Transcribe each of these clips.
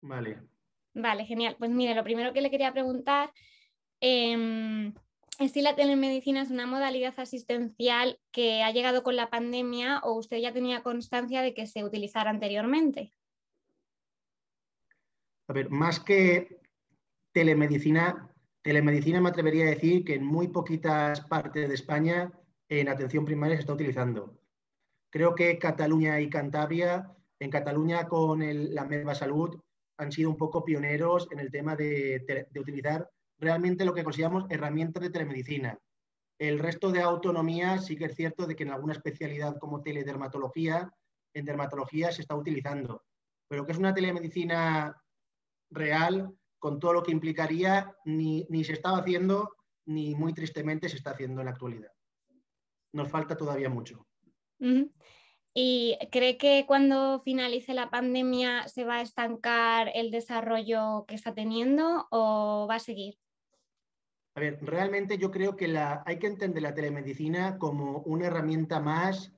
Vale. Vale, genial. Pues mire, lo primero que le quería preguntar es si la telemedicina es una modalidad asistencial que ha llegado con la pandemia o usted ya tenía constancia de que se utilizara anteriormente. A ver, más que telemedicina me atrevería a decir que en muy poquitas partes de España en atención primaria se está utilizando. Creo que Cataluña y Cantabria, en Cataluña con la Meva Salud, han sido un poco pioneros en el tema de utilizar realmente lo que consideramos herramientas de telemedicina. El resto de autonomías sí que es cierto de que en alguna especialidad como teledermatología, en dermatología se está utilizando. Pero que es una telemedicina real, con todo lo que implicaría, ni se estaba haciendo, ni muy tristemente se está haciendo en la actualidad. Nos falta todavía mucho. Uh-huh. ¿Y cree que cuando finalice la pandemia se va a estancar el desarrollo que está teniendo o va a seguir? A ver, realmente yo creo que hay que entender la telemedicina como una herramienta más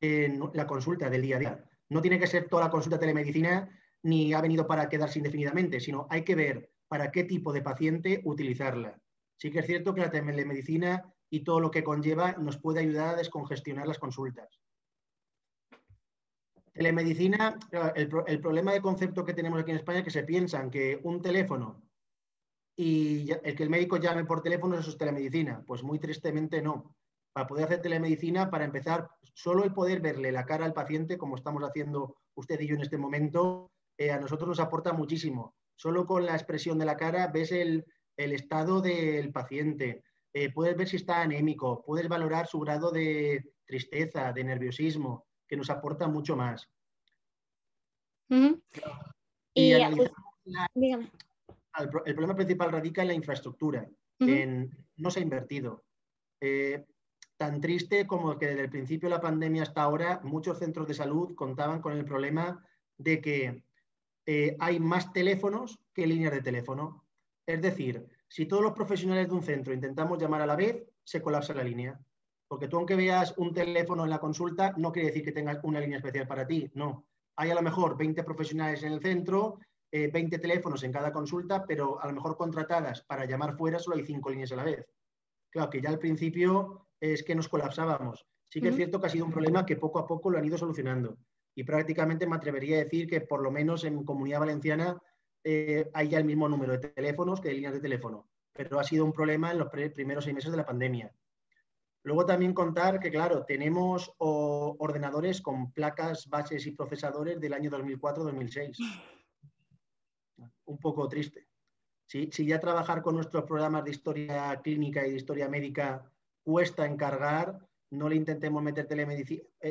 en la consulta del día a día. No tiene que ser toda la consulta telemedicina ni ha venido para quedarse indefinidamente, sino hay que ver para qué tipo de paciente utilizarla. Sí que es cierto que la telemedicina y todo lo que conlleva nos puede ayudar a descongestionar las consultas. Telemedicina, el problema de concepto que tenemos aquí en España es que se piensan que un teléfono y el que el médico llame por teléfono eso es telemedicina. Pues muy tristemente no. Para poder hacer telemedicina, para empezar, solo el poder verle la cara al paciente, como estamos haciendo usted y yo en este momento, a nosotros nos aporta muchísimo. Solo con la expresión de la cara ves el estado del paciente, puedes ver si está anémico, puedes valorar su grado de tristeza, de nerviosismo, que nos aporta mucho más. Uh-huh. Y Y analizar dígame. el problema principal radica en la infraestructura, Uh-huh. no se ha invertido. Eh, Tan triste como que desde el principio de la pandemia hasta ahora, muchos centros de salud contaban con el problema de que hay más teléfonos que líneas de teléfono. Es decir, si todos los profesionales de un centro intentamos llamar a la vez, se colapsa la línea. Porque tú, aunque veas un teléfono en la consulta, no quiere decir que tengas una línea especial para ti, no. Hay a lo mejor 20 profesionales en el centro, 20 teléfonos en cada consulta, pero a lo mejor contratadas para llamar fuera solo hay 5 líneas a la vez. Claro, que ya al principio es que nos colapsábamos. Sí que es Uh-huh. cierto que ha sido un problema que poco a poco lo han ido solucionando. Y prácticamente me atrevería a decir que por lo menos en Comunidad Valenciana hay ya el mismo número de teléfonos que de líneas de teléfono. Pero ha sido un problema en los primeros 6 meses de la pandemia. Luego también contar que, claro, tenemos ordenadores con placas, bases y procesadores del año 2004-2006. Un poco triste. Si ya trabajar con nuestros programas de historia clínica y de historia médica cuesta encargar, no le intentemos meter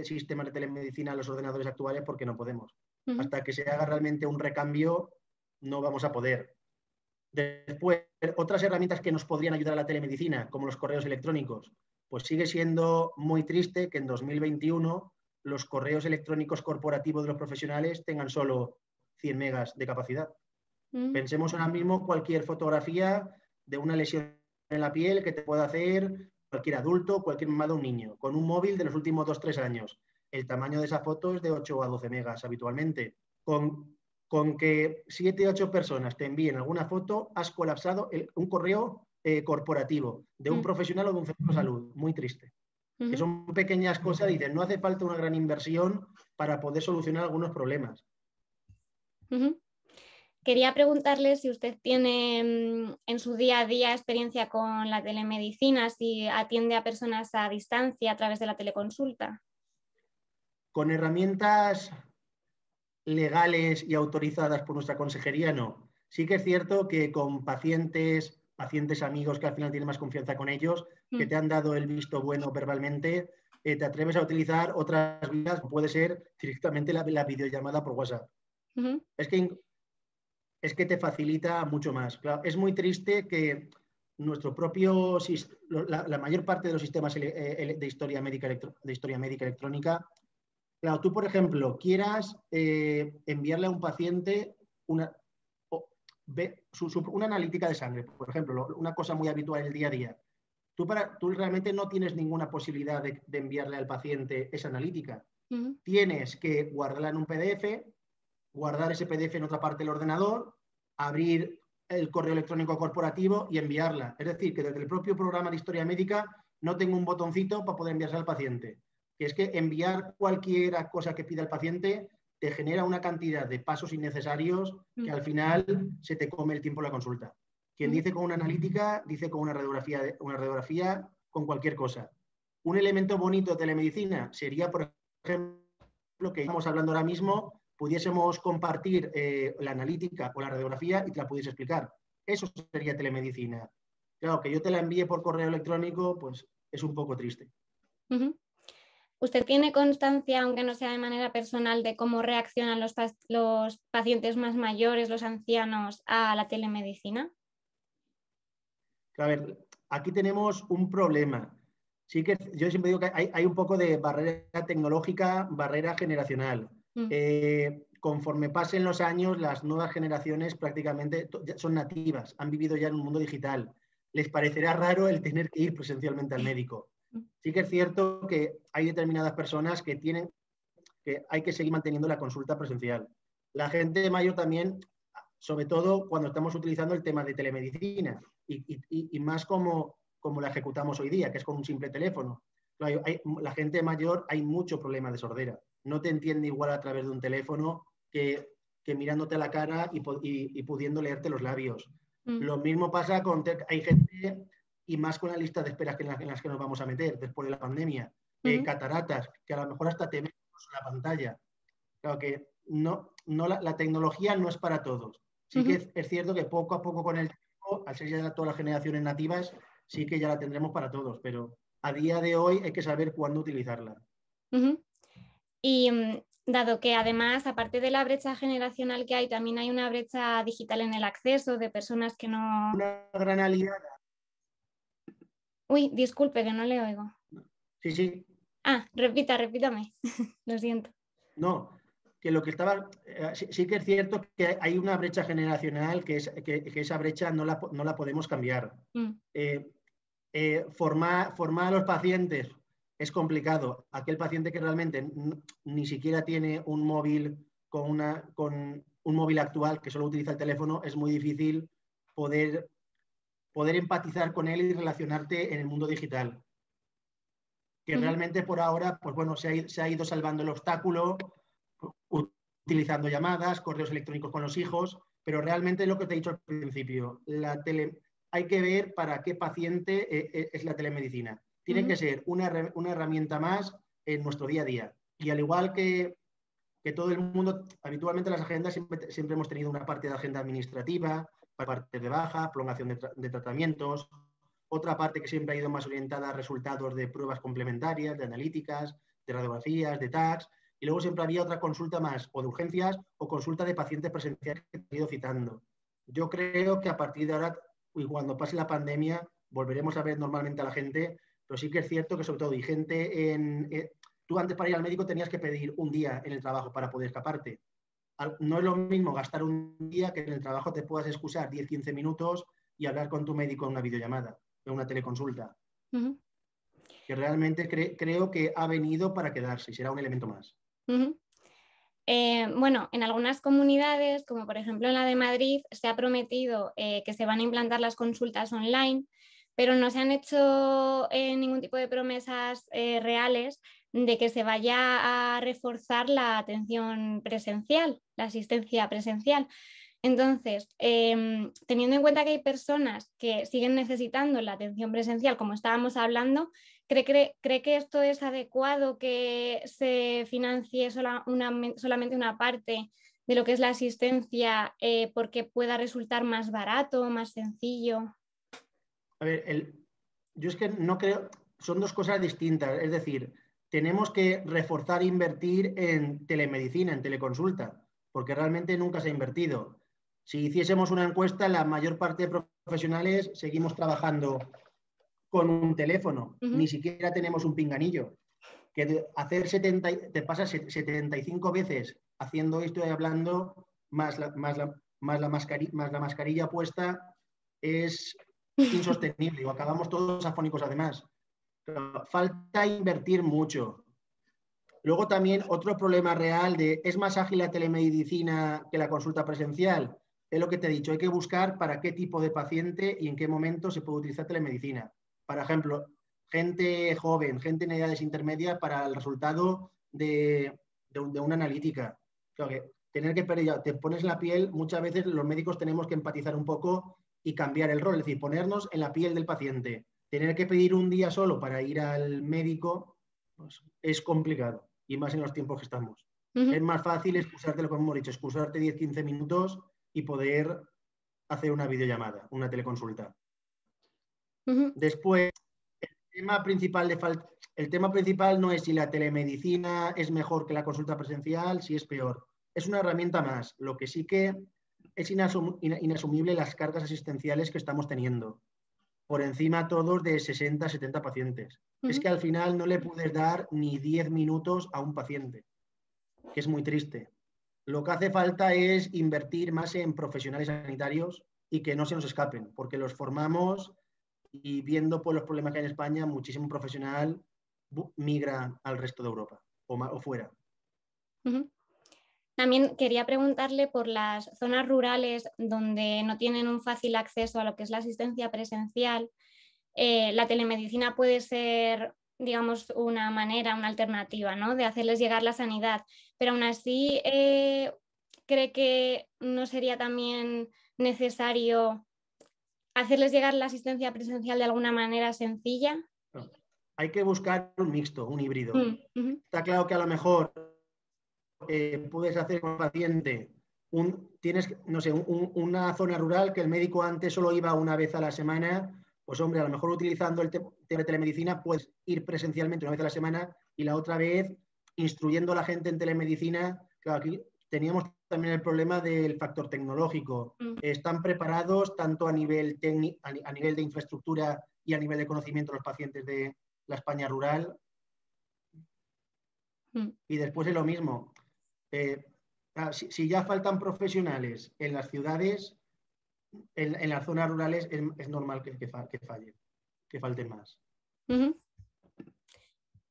sistemas de telemedicina a los ordenadores actuales porque no podemos. Uh-huh. Hasta que se haga realmente un recambio, no vamos a poder. Después, otras herramientas que nos podrían ayudar a la telemedicina, como los correos electrónicos, pues sigue siendo muy triste que en 2021 los correos electrónicos corporativos de los profesionales tengan solo 100 megas de capacidad. Uh-huh. Pensemos ahora mismo cualquier fotografía de una lesión en la piel que te pueda hacer cualquier adulto, cualquier mamá de un niño, con un móvil de los últimos 2-3 años. El tamaño de esa foto es de 8 a 12 megas habitualmente. Con que 7 o 8 personas te envíen alguna foto, has colapsado un correo corporativo de un profesional o de un centro de salud. Muy triste. Uh-huh. Que son pequeñas cosas, dicen, no hace falta una gran inversión para poder solucionar algunos problemas. Uh-huh. Quería preguntarle si usted tiene en su día a día experiencia con la telemedicina, si atiende a personas a distancia a través de la teleconsulta. Con herramientas legales y autorizadas por nuestra consejería, no. Sí que es cierto que con pacientes amigos que al final tienen más confianza con ellos, que te han dado el visto bueno verbalmente, te atreves a utilizar otras vías, puede ser directamente la videollamada por WhatsApp. Uh-huh. Es que te facilita mucho más. Claro, es muy triste que nuestro propio, la mayor parte de los sistemas de historia médica electrónica. Claro, tú, por ejemplo, quieras enviarle a un paciente una analítica de sangre, por ejemplo, una cosa muy habitual en el día a día. Tú realmente no tienes ninguna posibilidad de enviarle al paciente esa analítica. Uh-huh. Tienes que guardarla en un PDF, guardar ese PDF en otra parte del ordenador, abrir el correo electrónico corporativo y enviarla. Es decir, que desde el propio programa de historia médica no tengo un botoncito para poder enviarse al paciente. Que es que enviar cualquier cosa que pida el paciente te genera una cantidad de pasos innecesarios que al final se te come el tiempo de la consulta. Quien dice con una analítica, dice con una radiografía con cualquier cosa. Un elemento bonito de telemedicina sería, por ejemplo, que estamos hablando ahora mismo, pudiésemos compartir la analítica o la radiografía y te la pudiese explicar. Eso sería telemedicina. Claro, que yo te la envíe por correo electrónico, pues es un poco triste. ¿Usted tiene constancia, aunque no sea de manera personal, de cómo reaccionan los pacientes más mayores, los ancianos, a la telemedicina? A ver, aquí tenemos un problema. Sí que yo siempre digo que hay un poco de barrera tecnológica, barrera generacional. Conforme pasen los años, las nuevas generaciones prácticamente son nativas, han vivido ya en un mundo digital. Les parecerá raro el tener que ir presencialmente al médico. Sí que es cierto que hay determinadas personas que hay que seguir manteniendo la consulta presencial. La gente mayor también, sobre todo cuando estamos utilizando el tema de telemedicina y más como la ejecutamos hoy día, que es con un simple teléfono. La gente mayor, hay mucho problema de sordera. No te entiende igual a través de un teléfono que mirándote a la cara y pudiendo leerte los labios. Lo mismo pasa hay gente, y más con la lista de esperas en las que nos vamos a meter después de la pandemia, cataratas, que a lo mejor hasta te ven en la pantalla. Claro que la tecnología no es para todos. Sí que es cierto que poco a poco con el tiempo, al ser ya todas las generaciones nativas, sí que ya la tendremos para todos, pero a día de hoy hay que saber cuándo utilizarla. Y dado que además, aparte de la brecha generacional que hay, también hay una brecha digital en el acceso de personas que no... Una gran aliada. Uy, disculpe, que no le oigo. Sí. Repítame. Lo siento. No, que lo que estaba... sí que es cierto que hay una brecha generacional que esa brecha no la podemos cambiar. Formar a los pacientes es complicado. Aquel paciente que realmente ni siquiera tiene un móvil con un móvil actual que solo utiliza el teléfono, es muy difícil poder empatizar con él y relacionarte en el mundo digital. Que realmente por ahora, pues bueno, se ha ido salvando el obstáculo utilizando llamadas, correos electrónicos con los hijos, pero realmente lo que te he dicho al principio, hay que ver para qué paciente es la telemedicina. Tiene que ser una herramienta más en nuestro día a día. Y al igual que todo el mundo, habitualmente las agendas siempre hemos tenido una parte de agenda administrativa, parte de baja, prolongación de tratamientos, otra parte que siempre ha ido más orientada a resultados de pruebas complementarias, de analíticas, de radiografías, de tags, y luego siempre había otra consulta más, o de urgencias, o consulta de pacientes presenciales que te he ido citando. Yo creo que a partir de ahora, y cuando pase la pandemia, volveremos a ver normalmente a la gente, pero sí que es cierto que sobre todo hay gente tú antes para ir al médico tenías que pedir un día en el trabajo para poder escaparte. No es lo mismo gastar un día que en el trabajo te puedas excusar 10-15 minutos y hablar con tu médico en una videollamada, en una teleconsulta. Que realmente creo que ha venido para quedarse y será un elemento más. Bueno, en algunas comunidades, como por ejemplo en la de Madrid, se ha prometido que se van a implantar las consultas online, pero no se han hecho ningún tipo de promesas reales de que se vaya a reforzar la atención presencial, la asistencia presencial. Entonces, teniendo en cuenta que hay personas que siguen necesitando la atención presencial, como estábamos hablando, ¿cree que esto es adecuado, que se financie solamente una parte de lo que es la asistencia porque pueda resultar más barato, más sencillo? A ver, yo es que no creo, son dos cosas distintas. Es decir, tenemos que reforzar e invertir en telemedicina, en teleconsulta, porque realmente nunca se ha invertido. Si hiciésemos una encuesta, la mayor parte de profesionales seguimos trabajando con un teléfono, ni siquiera tenemos un pinganillo. Que te pasas 75 veces haciendo esto y hablando, más la mascarilla puesta, es insostenible. O acabamos todos afónicos además. Falta invertir mucho. Luego también otro problema real de ¿es más ágil la telemedicina que la consulta presencial? Es lo que te he dicho, hay que buscar para qué tipo de paciente y en qué momento se puede utilizar telemedicina. Por ejemplo, gente joven, gente en edades intermedias para el resultado de una analítica. Claro que tener que perder, te pones en la piel, muchas veces los médicos tenemos que empatizar un poco y cambiar el rol, es decir, ponernos en la piel del paciente. Tener que pedir un día solo para ir al médico, pues, es complicado, y más en los tiempos que estamos. Es más fácil excusarte, lo que hemos dicho, excusarte 10-15 minutos y poder hacer una videollamada, una teleconsulta. Después, el tema principal no es si la telemedicina es mejor que la consulta presencial, si es peor. Es una herramienta más. Lo que sí que es inasumible las cargas asistenciales que estamos teniendo. Por encima todos de 60, 70 pacientes. Es que al final no le puedes dar ni 10 minutos a un paciente, que es muy triste. Lo que hace falta es invertir más en profesionales sanitarios y que no se nos escapen, porque los formamos y viendo pues, los problemas que hay en España, muchísimo profesional migra al resto de Europa o fuera. También quería preguntarle por las zonas rurales donde no tienen un fácil acceso a lo que es la asistencia presencial. La telemedicina puede ser, digamos, una manera, una alternativa, ¿no?, de hacerles llegar la sanidad, pero aún así, ¿cree que no sería también necesario hacerles llegar la asistencia presencial de alguna manera sencilla? No. Hay que buscar un mixto, un híbrido. Está claro que a lo mejor puedes hacer con el paciente, tienes, no sé, una zona rural que el médico antes solo iba una vez a la semana, pues hombre, a lo mejor utilizando el tema de telemedicina puedes ir presencialmente una vez a la semana y la otra vez instruyendo a la gente en telemedicina. Claro, aquí teníamos también el problema del factor tecnológico. Están preparados tanto a nivel técnico, a nivel de infraestructura y a nivel de conocimiento los pacientes de la España rural. Y después es lo mismo. Si ya faltan profesionales en las ciudades, en las zonas rurales es normal que fallen, que falten más.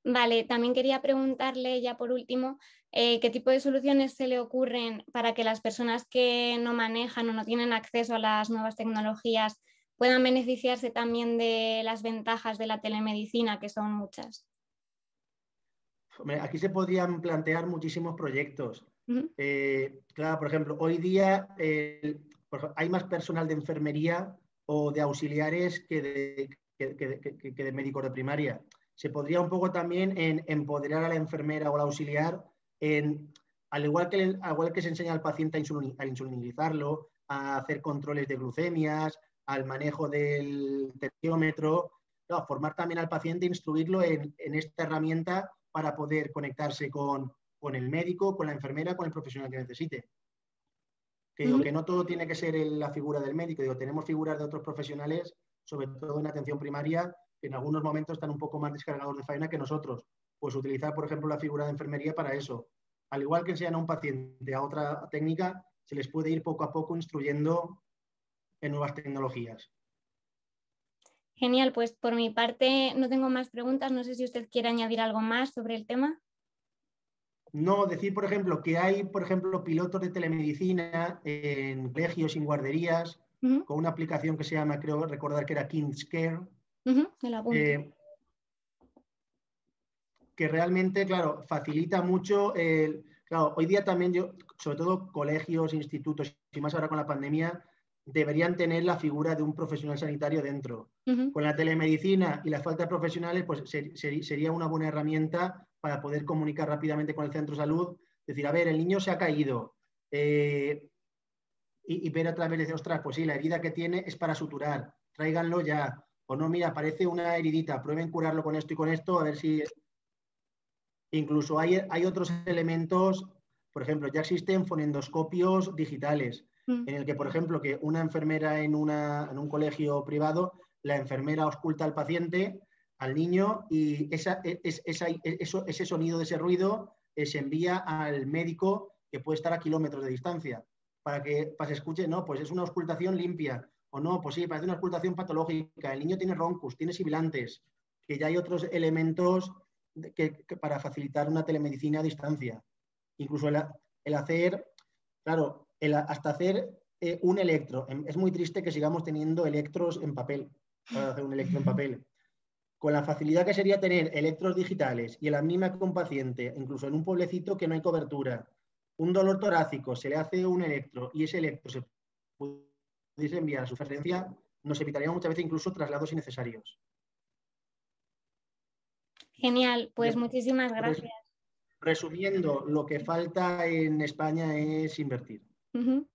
Vale, también quería preguntarle ya por último, ¿qué tipo de soluciones se le ocurren para que las personas que no manejan o no tienen acceso a las nuevas tecnologías puedan beneficiarse también de las ventajas de la telemedicina, que son muchas? Aquí se podrían plantear muchísimos proyectos. Claro, por ejemplo, hoy día hay más personal de enfermería o de auxiliares que de médicos de primaria. Se podría un poco también en empoderar a la enfermera o al auxiliar, al igual que se enseña al paciente a insulinizarlo, a hacer controles de glucemias, al manejo del tensiómetro, claro, formar también al paciente, instruirlo en esta herramienta para poder conectarse con el médico, con la enfermera, con el profesional que necesite. Que digo que no todo tiene que ser la figura del médico, digo, tenemos figuras de otros profesionales, sobre todo en atención primaria, que en algunos momentos están un poco más descargados de faena que nosotros. Pues utilizar, por ejemplo, la figura de enfermería para eso. Al igual que enseñan a un paciente a otra técnica, se les puede ir poco a poco instruyendo en nuevas tecnologías. Genial, pues por mi parte no tengo más preguntas. No sé si usted quiere añadir algo más sobre el tema. No, decir, por ejemplo, que hay, por ejemplo, pilotos de telemedicina en colegios y en guarderías, con una aplicación que se llama, creo recordar que era King's Care, que realmente, claro, facilita mucho. Claro, hoy día también sobre todo colegios, institutos, y más ahora con la pandemia, deberían tener la figura de un profesional sanitario dentro. Con la telemedicina y la falta de profesionales, pues sería una buena herramienta para poder comunicar rápidamente con el centro de salud, decir, a ver, el niño se ha caído, y ver a través de decir, ostras, pues sí, la herida que tiene es para suturar, tráiganlo ya, o no, mira, parece una heridita, prueben curarlo con esto y con esto, a ver si... Incluso hay otros elementos, por ejemplo, ya existen fonendoscopios digitales, en el que, por ejemplo, que una enfermera en un colegio privado, la enfermera ausculta al paciente, al niño, y ese sonido de ese ruido se envía al médico, que puede estar a kilómetros de distancia, para que se escuche, no, pues es una auscultación limpia, o no, pues sí, parece una auscultación patológica, el niño tiene roncus, tiene sibilantes, que ya hay otros elementos para facilitar una telemedicina a distancia. Incluso el hacer, claro, hasta hacer un electro. Es muy triste que sigamos teniendo electros en papel, para hacer un electro en papel. Con la facilidad que sería tener electros digitales y el anima con un paciente, incluso en un pueblecito que no hay cobertura, un dolor torácico, se le hace un electro y ese electro se pudiese enviar a su referencia, nos evitaría muchas veces incluso traslados innecesarios. Genial, pues muchísimas gracias. Resumiendo, lo que falta en España es invertir.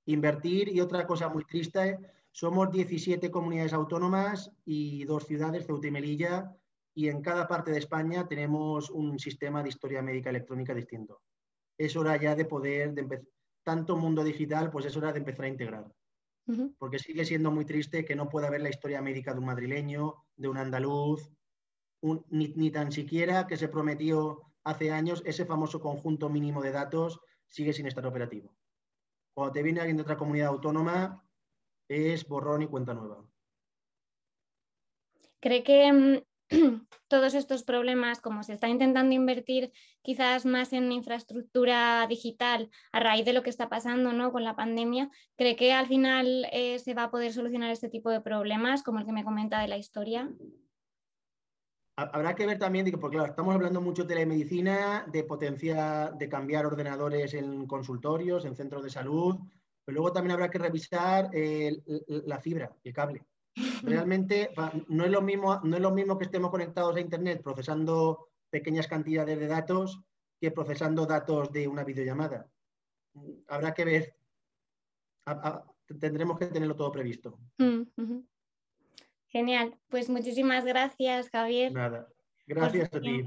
Invertir, y otra cosa muy triste, somos 17 comunidades autónomas y 2 ciudades, Ceuta y Melilla, y en cada parte de España tenemos un sistema de historia médica electrónica distinto. Es hora ya de poder, tanto mundo digital, pues es hora de empezar a integrar. Porque sigue siendo muy triste que no pueda haber la historia médica de un madrileño, de un andaluz, ni tan siquiera que se prometió hace años ese famoso conjunto mínimo de datos sigue sin estar operativo. Cuando te viene alguien de otra comunidad autónoma, es borrón y cuenta nueva. ¿Cree que todos estos problemas, como se está intentando invertir quizás más en infraestructura digital a raíz de lo que está pasando, ¿no?, con la pandemia, cree que al final se va a poder solucionar este tipo de problemas, como el que me comenta de la historia? Habrá que ver también, porque claro, estamos hablando mucho de telemedicina, de potencia, de cambiar ordenadores en consultorios, en centros de salud, pero luego también habrá que revisar la fibra, el cable. Realmente no es lo mismo que estemos conectados a Internet procesando pequeñas cantidades de datos que procesando datos de una videollamada. Habrá que ver, tendremos que tenerlo todo previsto. Genial, pues muchísimas gracias, Javier. Nada, gracias a ti.